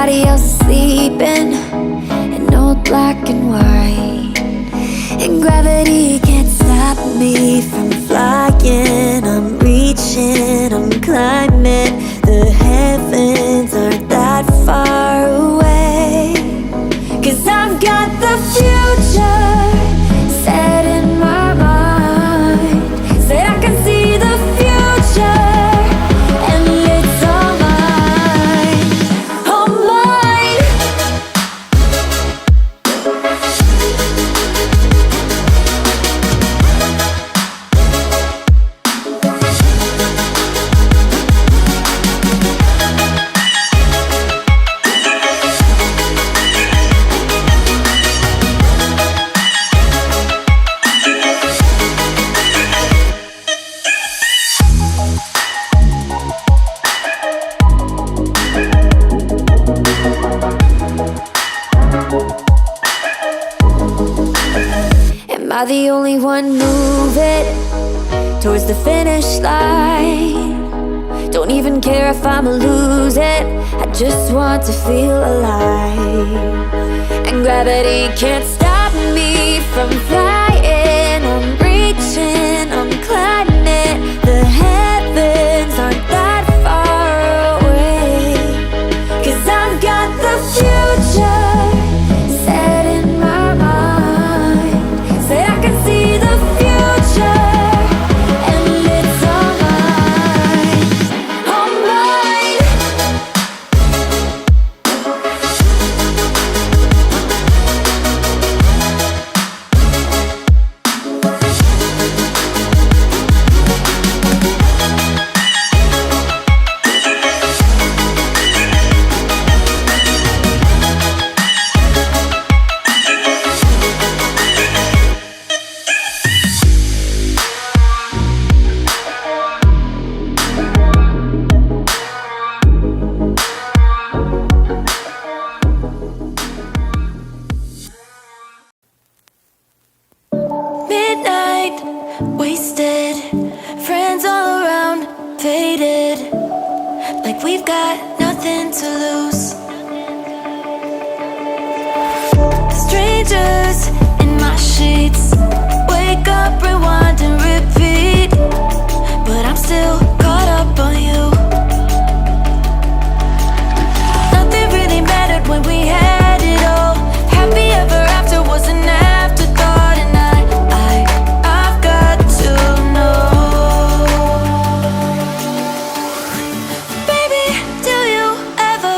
everybody else is sleeping in old black and white, and gravity can't stop me from flying. I'm reaching, I'm climbing. The heavens aren't that far away, 'cause I've got the future set in my mind. Said I can see the future, and it's all mine, all mine. Am I the only one moving towards the finish line? Don't even care if I'ma lose it, I just want to feel alive. And gravity can't stop me from flying. I'm reaching, I'm climbing. The heavens aren't that far away, 'cause I've got the future set in my mind. Say I can see the future, and it's all mine, all mine. Midnight, wasted, friends all around, faded, like we've got nothing to lose. Strangers in my sheets, wake up, rewind and repeat, but I'm still caught up on you. Nothing really mattered when we had it all. Happy ever after was an afterthought, and I've got to know. Baby, do you ever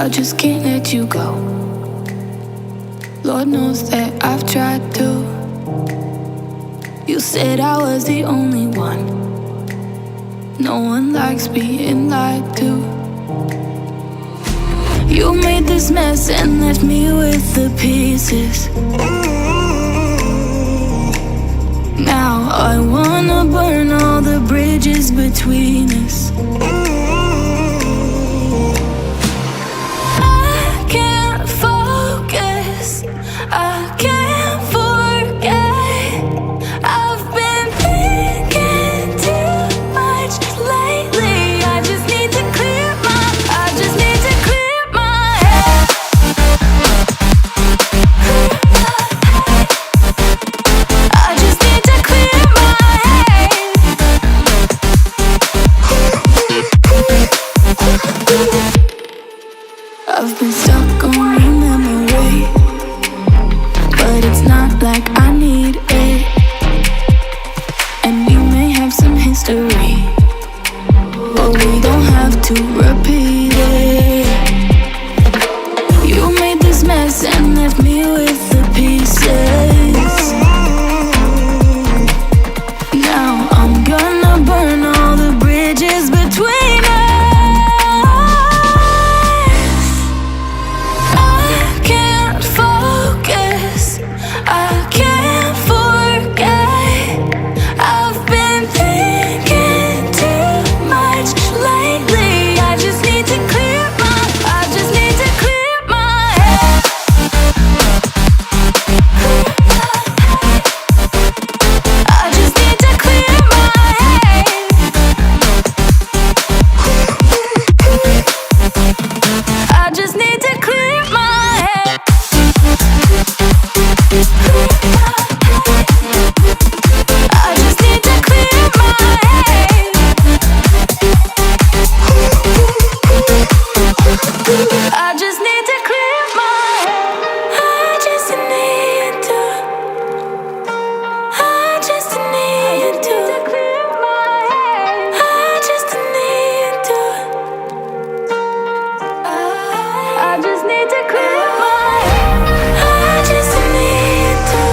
I just can't let you go. Lord knows that I've tried to. You said I was the only one. No one likes being lied to. You made this mess and left me with the pieces. Now I wanna burn all the bridges between us. I can't focus, I can't forget. I've been thinking too much lately. I just need to clear my head. I just need to clear my head. I've been stuck on your memory, but it's not like I need it. And we may have some history, but we don't have to repeat it. You made this mess and left me with the pieces. Now I'm gonna burn all the bridges between us. I can't focus, I can't forget. I've been thinking too much lately. I just need to clear my head. I just need to clear my head. I just need to clear my head. I just need to clear my head. I just need to clear my head. I just need to. I just need to clear my head. I just need to. I just need to clear my head. I just need to.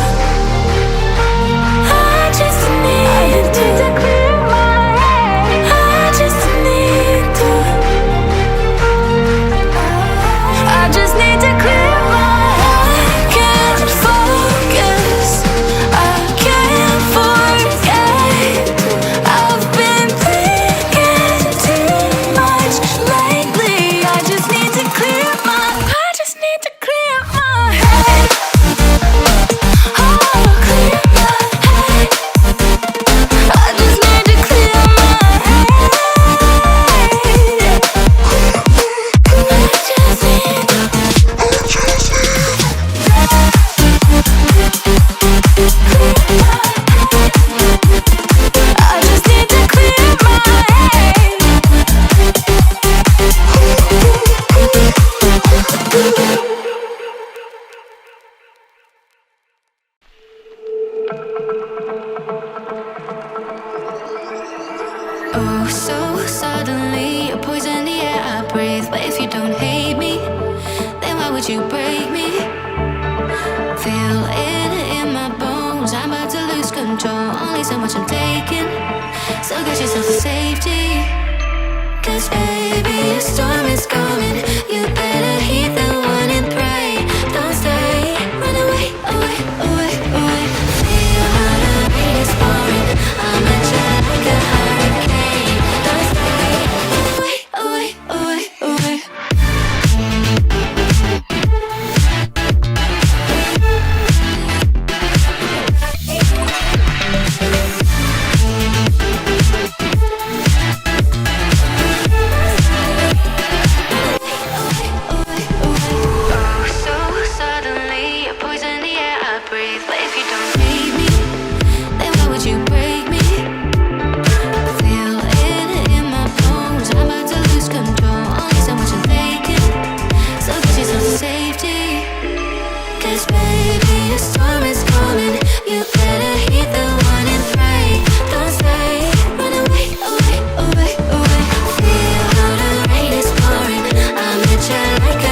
I just need to clear my head. I just need to. I just need to clear my head. I can't focus, I can't forget. I've been thinking too much lately. I just need to clear my head. Oh, clear my head. I just need to clear my head. I just need to clear my head. Oh, so suddenly you poison the air I breathe. But if you don't hate me, then why would you break me? Feel it in my bones, I'm about to lose control. Only so much I'm taking, so get yourself to safety. 'Cause baby, a storm is coming. You better heed the warning, pray. Don't stay, run away, away, away, away. Feel how the rain is pouring. I'm at you like a hurricane. Don't stay, away, away, away, away. Like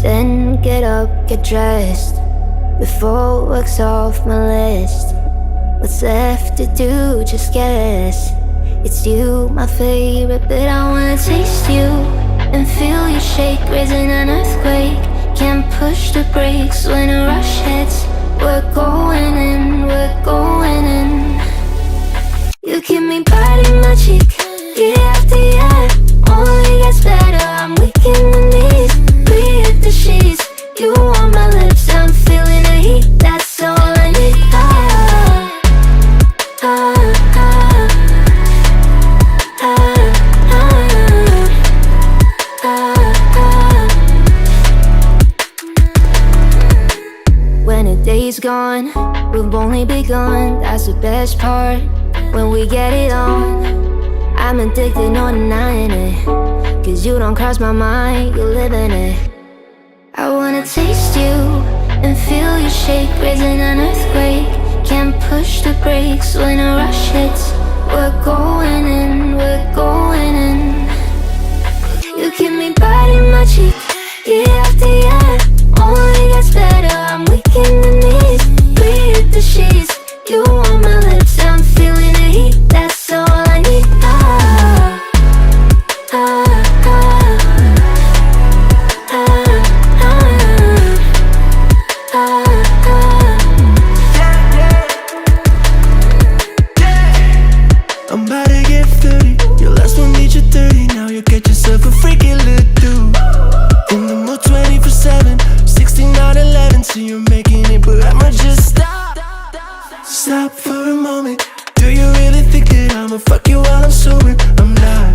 Then get up, get dressed, before work's off my list. What's left to do, just guess. It's you, my favorite, but I wanna taste you and feel you shake, raising an earthquake. Can't push the brakes when a rush hits. We're going in, we're going in. You keep me biting my cheek, year after year. Only gets better, I'm weak in the knees. We hit the sheets, you on my lips, I'm feeling the heat. That's all I need. When a day's gone, we've only begun. That's the best part, when we get it on. I'm addicted, no denying it, 'cause you don't cross my mind, you live in it. I wanna taste you and feel you shake, raising an earthquake. Can't push the brakes when a rush hits. We're going in, we're going in. You keep me biting my cheek, year after year. Only gets better, I'm weak in the knees. We hit the sheets, you on my lips, I'm feeling the heat. That's all I need. I'm about to get 30. Your last one made you 30. Now you get yourself a freaky little dude. In the mood 24/7, 16 out 11. So you're making it, but I'ma just stop. Stop for a moment. Do you really think that I'ma fuck you while I'm sober? I'm not.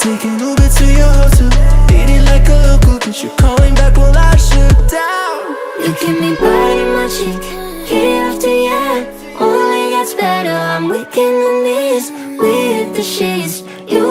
Taking Uber to your hotel, beat it like a local, 'cause you're calling back while I shut down. You keep me biting my cheek, year after year. Only gets better, I'm weak in the knees. We hit the sheets, you